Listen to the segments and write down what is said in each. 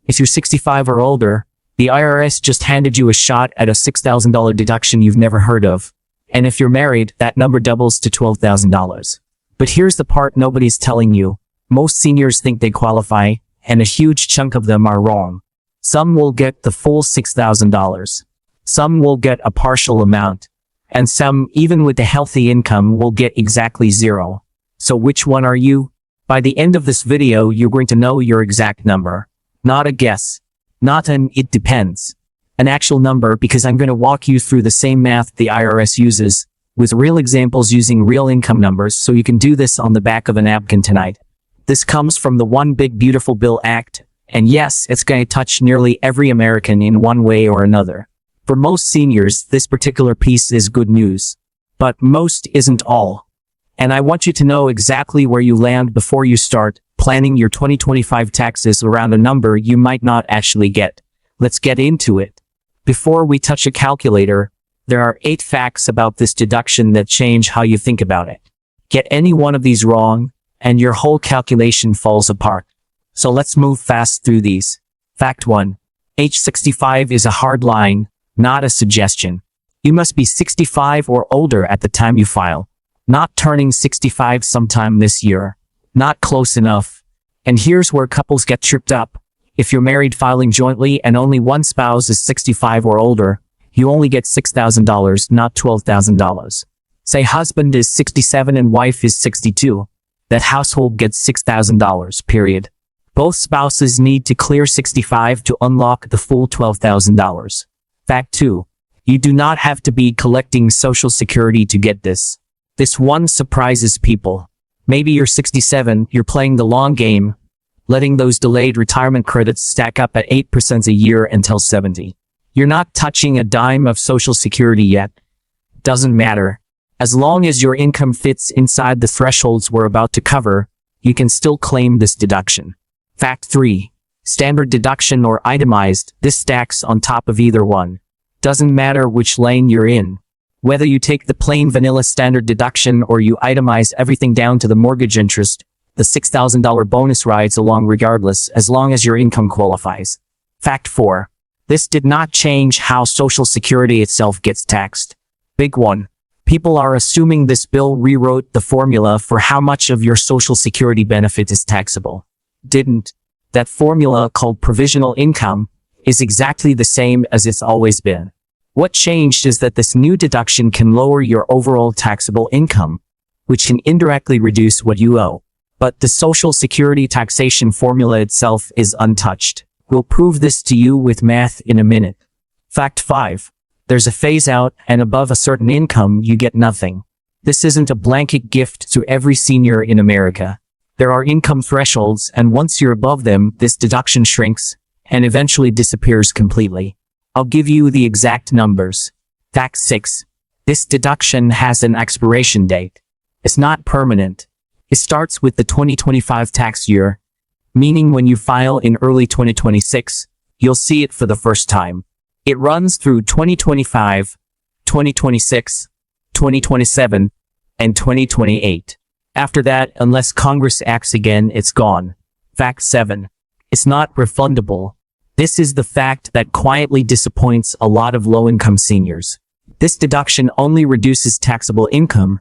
If you're 65 or older, the IRS just handed you a shot at a $6,000 deduction you've never heard of. And if you're married, that number doubles to $12,000. But here's the part nobody's telling you. Most seniors think they qualify, and a huge chunk of them are wrong. Some will get the full $6,000. Some will get a partial amount. And some, even with a healthy income, will get exactly zero. So which one are you? By the end of this video, you're going to know your exact number. Not a guess. Not an "it depends." An actual number, because I'm going to walk you through the same math the IRS uses, with real examples using real income numbers, so you can do this on the back of a napkin tonight. This comes from the One Big Beautiful Bill Act, and yes, it's going to touch nearly every American in one way or another. For most seniors, this particular piece is good news. But most isn't all. And I want you to know exactly where you land before you start planning your 2025 taxes around a number you might not actually get. Let's get into it. Before we touch a calculator, there are 8 facts about this deduction that change how you think about it. Get any one of these wrong, and your whole calculation falls apart. So let's move fast through these. Fact 1. Age 65 is a hard line, not a suggestion. You must be 65 or older at the time you file. Not turning 65 sometime this year. Not close enough. And here's where couples get tripped up. If you're married filing jointly and only one spouse is 65 or older, you only get $6,000, not $12,000. Say husband is 67 and wife is 62. That household gets $6,000, period. Both spouses need to clear 65 to unlock the full $12,000. Fact 2. You do not have to be collecting Social Security to get this. This one surprises people. Maybe you're 67, you're playing the long game, letting those delayed retirement credits stack up at 8% a year until 70. You're not touching a dime of Social Security yet. Doesn't matter. As long as your income fits inside the thresholds we're about to cover, you can still claim this deduction. Fact 3. Standard deduction or itemized, this stacks on top of either one. Doesn't matter which lane you're in. Whether you take the plain vanilla standard deduction or you itemize everything down to the mortgage interest, the $6,000 bonus rides along regardless, as long as your income qualifies. Fact 4. This did not change how Social Security itself gets taxed. Big one. People are assuming this bill rewrote the formula for how much of your Social Security benefit is taxable. Didn't. That formula, called provisional income, is exactly the same as it's always been. What changed is that this new deduction can lower your overall taxable income, which can indirectly reduce what you owe. But the Social Security taxation formula itself is untouched. We'll prove this to you with math in a minute. Fact 5. There's a phase out, and above a certain income, you get nothing. This isn't a blanket gift to every senior in America. There are income thresholds, and once you're above them, this deduction shrinks and eventually disappears completely. I'll give you the exact numbers. Fact 6. This deduction has an expiration date. It's not permanent. It starts with the 2025 tax year, meaning when you file in early 2026, you'll see it for the first time. It runs through 2025, 2026, 2027, and 2028. After that, unless Congress acts again, it's gone. Fact 7. It's not refundable. This is the fact that quietly disappoints a lot of low-income seniors. This deduction only reduces taxable income.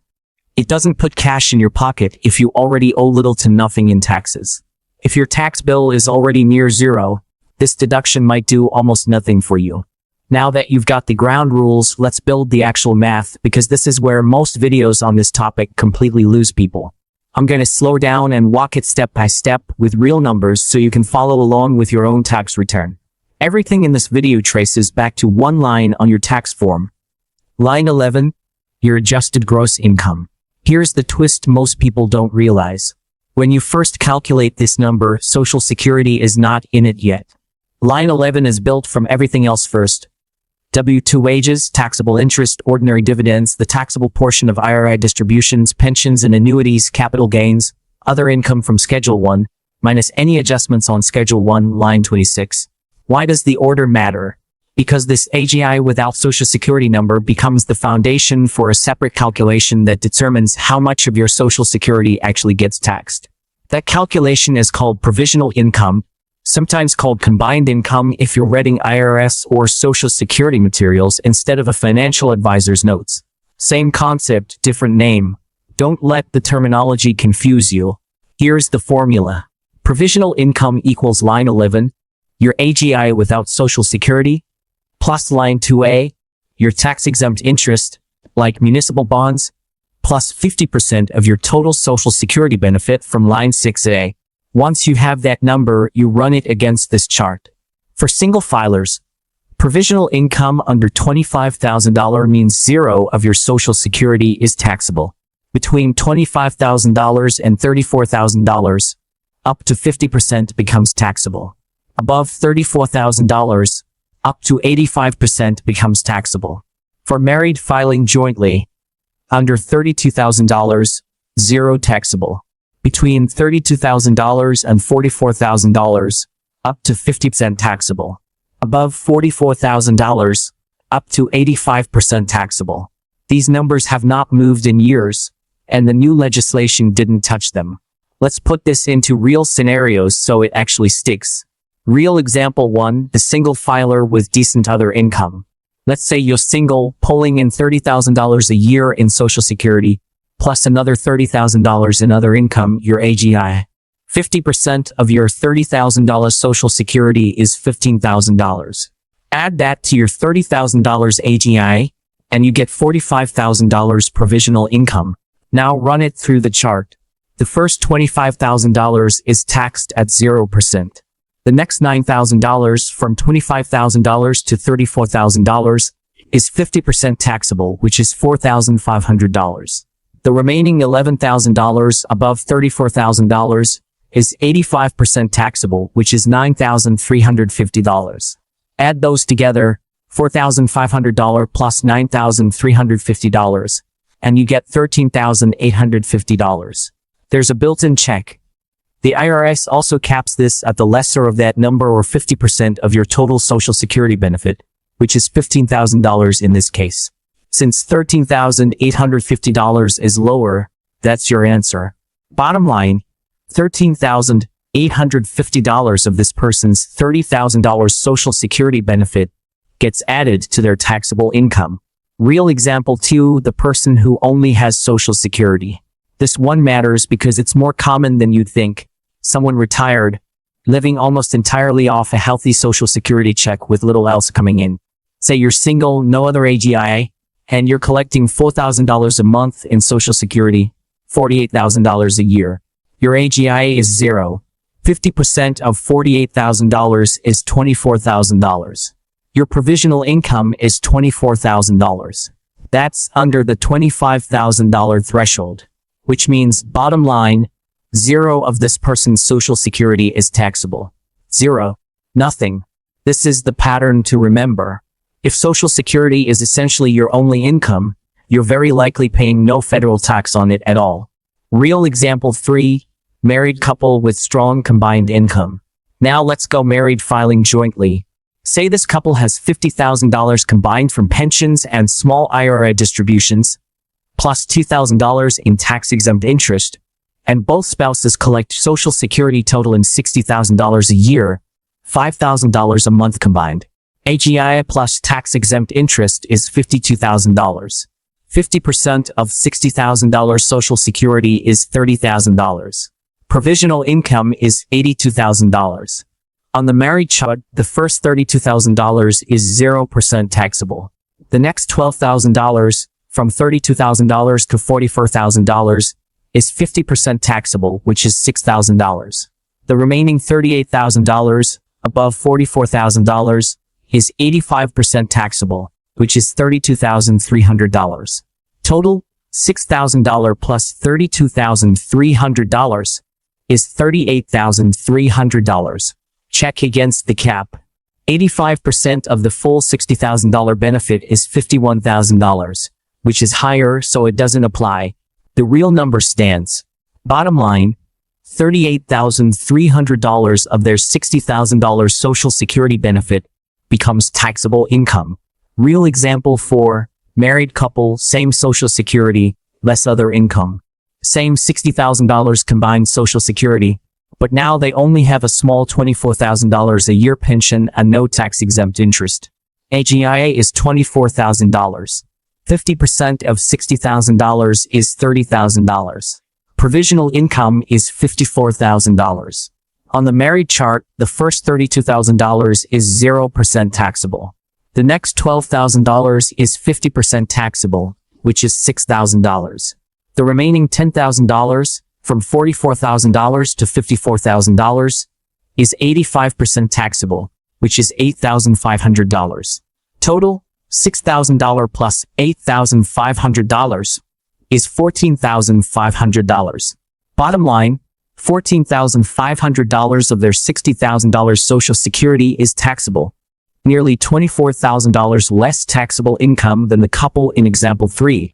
It doesn't put cash in your pocket if you already owe little to nothing in taxes. If your tax bill is already near zero, this deduction might do almost nothing for you. Now that you've got the ground rules, let's build the actual math, because this is where most videos on this topic completely lose people. I'm going to slow down and walk it step by step with real numbers so you can follow along with your own tax return. Everything in this video traces back to one line on your tax form. Line 11, your adjusted gross income. Here's the twist most people don't realize. When you first calculate this number, Social Security is not in it yet. Line 11 is built from everything else first. W-2 wages, taxable interest, ordinary dividends, the taxable portion of IRA distributions, pensions and annuities, capital gains, other income from Schedule 1, minus any adjustments on Schedule 1, line 26. Why does the order matter? Because this AGI without Social Security number becomes the foundation for a separate calculation that determines how much of your Social Security actually gets taxed. That calculation is called provisional income, sometimes called combined income if you're reading IRS or Social Security materials instead of a financial advisor's notes. Same concept, different name. Don't let the terminology confuse you. Here's the formula. Provisional income equals line 11, your AGI without Social Security, plus line 2A, your tax-exempt interest, like municipal bonds, plus 50% of your total Social Security benefit from line 6A. Once you have that number, you run it against this chart. For single filers, provisional income under $25,000 means zero of your Social Security is taxable. Between $25,000 and $34,000, up to 50% becomes taxable. Above $34,000, up to 85% becomes taxable. For married filing jointly, under $32,000, zero taxable. Between $32,000 and $44,000, up to 50% taxable. Above $44,000, up to 85% taxable. These numbers have not moved in years, and the new legislation didn't touch them. Let's put this into real scenarios so it actually sticks. Real example 1, the single filer with decent other income. Let's say you're single, pulling in $30,000 a year in Social Security, plus another $30,000 in other income, your AGI. 50% of your $30,000 Social Security is $15,000. Add that to your $30,000 AGI, and you get $45,000 provisional income. Now run it through the chart. The first $25,000 is taxed at 0%. The next $9,000 from $25,000 to $34,000 is 50% taxable, which is $4,500. The remaining $11,000 above $34,000 is 85% taxable, which is $9,350. Add those together, $4,500 plus $9,350, and you get $13,850. There's a built-in check. The IRS also caps this at the lesser of that number or 50% of your total Social Security benefit, which is $15,000 in this case. Since $13,850 is lower, that's your answer. Bottom line, $13,850 of this person's $30,000 Social Security benefit gets added to their taxable income. Real example 2, the person who only has Social Security. This one matters because it's more common than you'd think. Someone retired, living almost entirely off a healthy Social Security check with little else coming in. Say you're single, no other AGI, and you're collecting $4,000 a month in Social Security, $48,000 a year. Your AGI is zero. 50% of $48,000 is $24,000. Your provisional income is $24,000. That's under the $25,000 threshold, which means, bottom line, zero of this person's Social Security is taxable. Zero. Nothing. This is the pattern to remember. If Social Security is essentially your only income, you're very likely paying no federal tax on it at all. Real example 3, married couple with strong combined income. Now let's go married filing jointly. Say this couple has $50,000 combined from pensions and small IRA distributions, plus $2,000 in tax-exempt interest, and both spouses collect Social Security totaling $60,000 a year, $5,000 a month combined. AGI plus tax-exempt interest is $52,000. 50% of $60,000 Social Security is $30,000. Provisional income is $82,000. On the married chart, the first $32,000 is 0% taxable. The next $12,000, from $32,000 to $44,000, is 50% taxable, which is $6,000. The remaining $38,000, above $44,000, is 85% taxable, which is $32,300. Total, $6,000 plus $32,300 is $38,300. Check against the cap. 85% of the full $60,000 benefit is $51,000, which is higher, so it doesn't apply. The real number stands. Bottom line, $38,300 of their $60,000 Social Security benefit becomes taxable income. Real example 4, married couple, same Social Security, less other income. Same $60,000 combined Social Security, But now they only have a small $24,000 a year pension and no tax-exempt interest. AGIA is $24,000. 50% of $60,000 is $30,000. Provisional income is $54,000. On the married chart, the first $32,000 is 0% taxable. The next $12,000 is 50% taxable, which is $6,000. The remaining $10,000, from $44,000 to $54,000, is 85% taxable, which is $8,500. Total, $6,000 plus $8,500 is $14,500. Bottom line, $14,500 of their $60,000 Social Security is taxable. Nearly $24,000 less taxable income than the couple in example 3,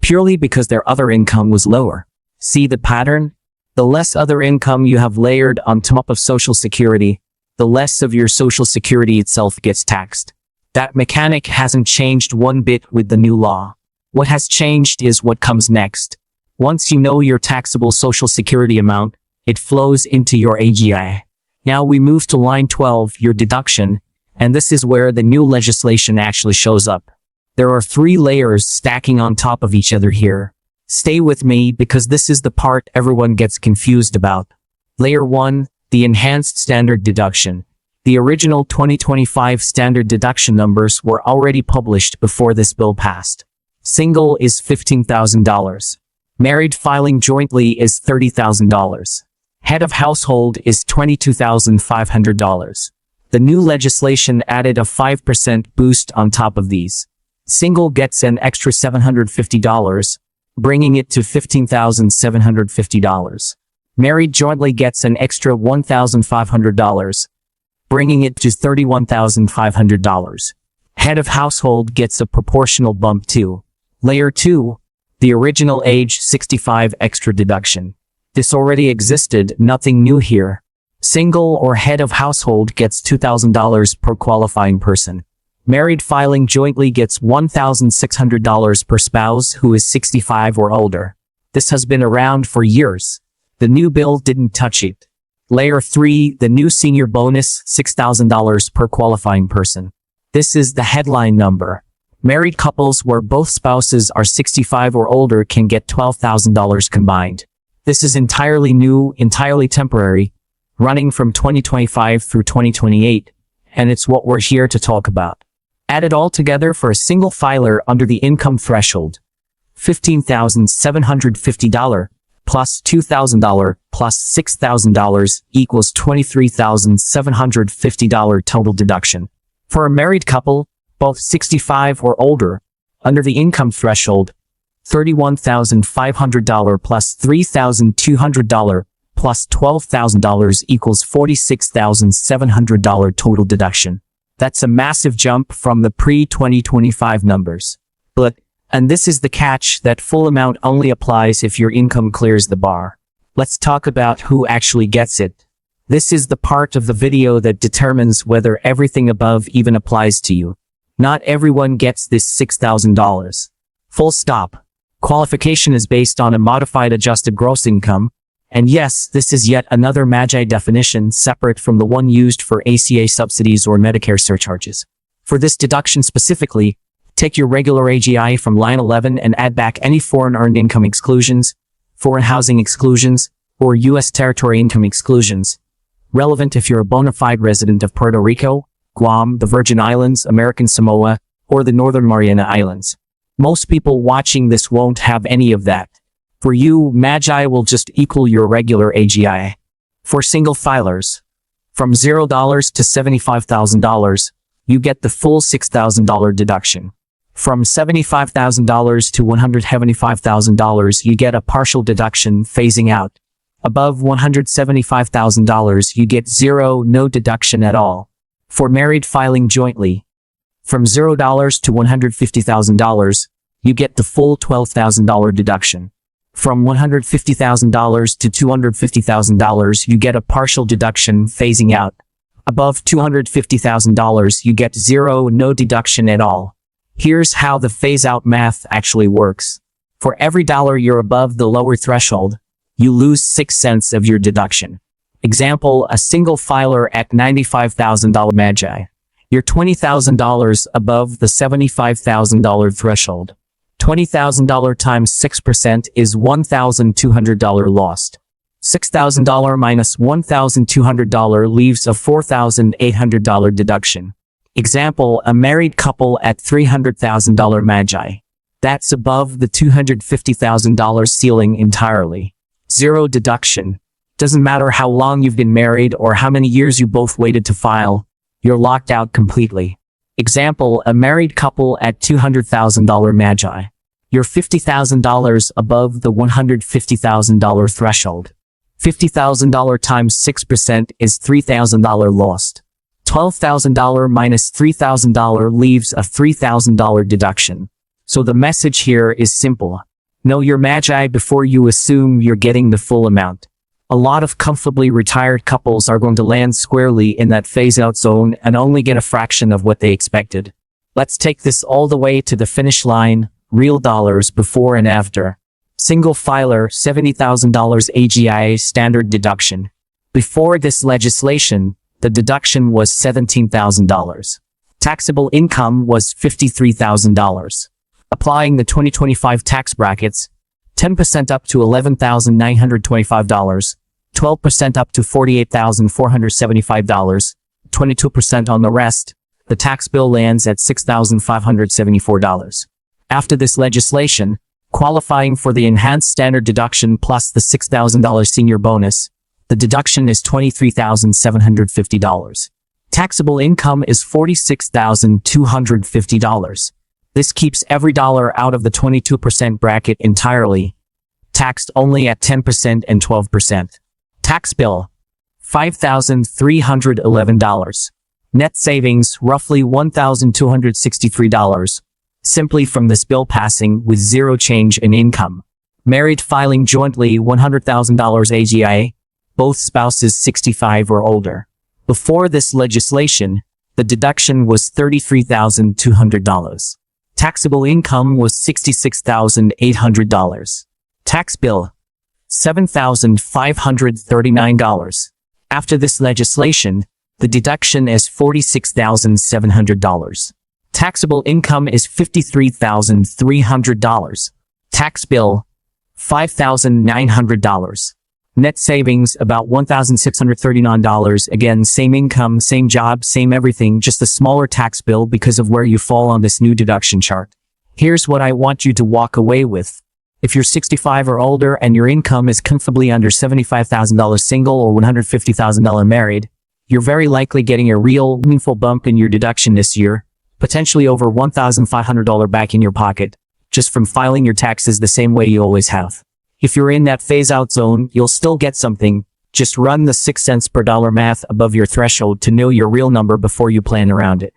purely because their other income was lower. See the pattern? The less other income you have layered on top of Social Security, the less of your Social Security itself gets taxed. That mechanic hasn't changed one bit with the new law. What has changed is what comes next. Once you know your taxable Social Security amount, it flows into your AGI. Now we move to line 12, your deduction, and this is where the new legislation actually shows up. There are 3 layers stacking on top of each other here. Stay with me because this is the part everyone gets confused about. Layer 1, the enhanced standard deduction. The original 2025 standard deduction numbers were already published before this bill passed. Single is $15,000. Married filing jointly is $30,000. Head of household is $22,500. The new legislation added a 5% boost on top of these. Single gets an extra $750, bringing it to $15,750. Married jointly gets an extra $1,500, bringing it to $31,500. Head of household gets a proportional bump too. Layer 2, the original age 65 extra deduction. This already existed, nothing new here. Single or head of household gets $2,000 per qualifying person. Married filing jointly gets $1,600 per spouse who is 65 or older. This has been around for years. The new bill didn't touch it. Layer 3, the new senior bonus, $6,000 per qualifying person. This is the headline number. Married couples where both spouses are 65 or older can get $12,000 combined. This is entirely new, entirely temporary, running from 2025 through 2028, and it's what we're here to talk about. Add it all together for a single filer under the income threshold. $15,750 plus $2,000 plus $6,000 equals $23,750 total deduction. For a married couple, both 65 or older, under the income threshold, $31,500 plus $3,200 plus $12,000 equals $46,700 total deduction. That's a massive jump from the pre-2025 numbers. But, and this is the catch, that full amount only applies if your income clears the bar. Let's talk about who actually gets it. This is the part of the video that determines whether everything above even applies to you. Not everyone gets this $6,000. Full stop. Qualification is based on a modified adjusted gross income. And yes, this is yet another MAGI definition separate from the one used for ACA subsidies or Medicare surcharges. For this deduction specifically, take your regular AGI from line 11 and add back any foreign earned income exclusions, foreign housing exclusions, or U.S. territory income exclusions, relevant if you're a bona fide resident of Puerto Rico, Guam, the Virgin Islands, American Samoa, or the Northern Mariana Islands. Most people watching this won't have any of that. For you, MAGI will just equal your regular AGI. For single filers, from $0 to $75,000, you get the full $6,000 deduction. From $75,000 to $175,000, you get a partial deduction phasing out. Above $175,000, you get no deduction at all. For married filing jointly, from $0 to $150,000, you get the full $12,000 deduction. From $150,000 to $250,000, you get a partial deduction phasing out. Above $250,000, you get no deduction at all. Here's how the phase-out math actually works. For every dollar you're above the lower threshold, you lose 6 cents of your deduction. Example, a single filer at $95,000 Magi. You're $20,000 above the $75,000 threshold. $20,000 times 6% is $1,200 lost. $6,000 minus $1,200 leaves a $4,800 deduction. Example, a married couple at $300,000 Magi. That's above the $250,000 ceiling entirely. Zero deduction. Doesn't matter how long you've been married or how many years you both waited to file. You're locked out completely. Example, a married couple at $200,000 Magi. You're $50,000 above the $150,000 threshold. $50,000 times 6% is $3,000 lost. $12,000 minus $3,000 leaves a $3,000 deduction. So the message here is simple. Know your Magi before you assume you're getting the full amount. A lot of comfortably retired couples are going to land squarely in that phase-out zone and only get a fraction of what they expected. Let's take this all the way to the finish line, real dollars before and after. Single filer, $70,000 AGI standard deduction. Before this legislation, the deduction was $17,000. Taxable income was $53,000. Applying the 2025 tax brackets, 10% up to $11,925, 12% up to $48,475, 22% on the rest, the tax bill lands at $6,574. After this legislation, qualifying for the enhanced standard deduction plus the $6,000 senior bonus, the deduction is $23,750. Taxable income is $46,250. This keeps every dollar out of the 22% bracket entirely, taxed only at 10% and 12%. Tax bill, $5,311. Net savings, roughly $1,263, simply from this bill passing with zero change in income. Married filing jointly, $100,000 AGI, both spouses 65 or older. Before this legislation, the deduction was $33,200. Taxable income was $66,800. Tax bill, $7,539. After this legislation, the deduction is $46,700. Taxable income is $53,300. Tax bill, $5,900. Net savings, about $1,639. Again, same income, same job, same everything, just a smaller tax bill because of where you fall on this new deduction chart. Here's what I want you to walk away with. If you're 65 or older and your income is comfortably under $75,000 single or $150,000 married, you're very likely getting a real, meaningful bump in your deduction this year, potentially over $1,500 back in your pocket, just from filing your taxes the same way you always have. If you're in that phase-out zone, you'll still get something. Just run the 6 cents per dollar math above your threshold to know your real number before you plan around it.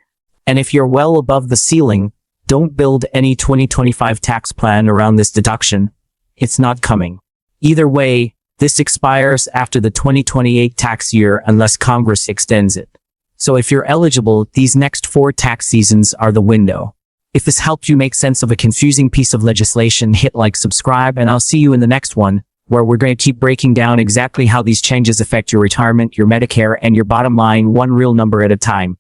And if you're well above the ceiling, don't build any 2025 tax plan around this deduction. It's not coming. Either way, this expires after the 2028 tax year unless Congress extends it. So if you're eligible, these next 4 tax seasons are the window. If this helped you make sense of a confusing piece of legislation, hit like, subscribe, and I'll see you in the next one, where we're going to keep breaking down exactly how these changes affect your retirement, your Medicare, and your bottom line, one real number at a time.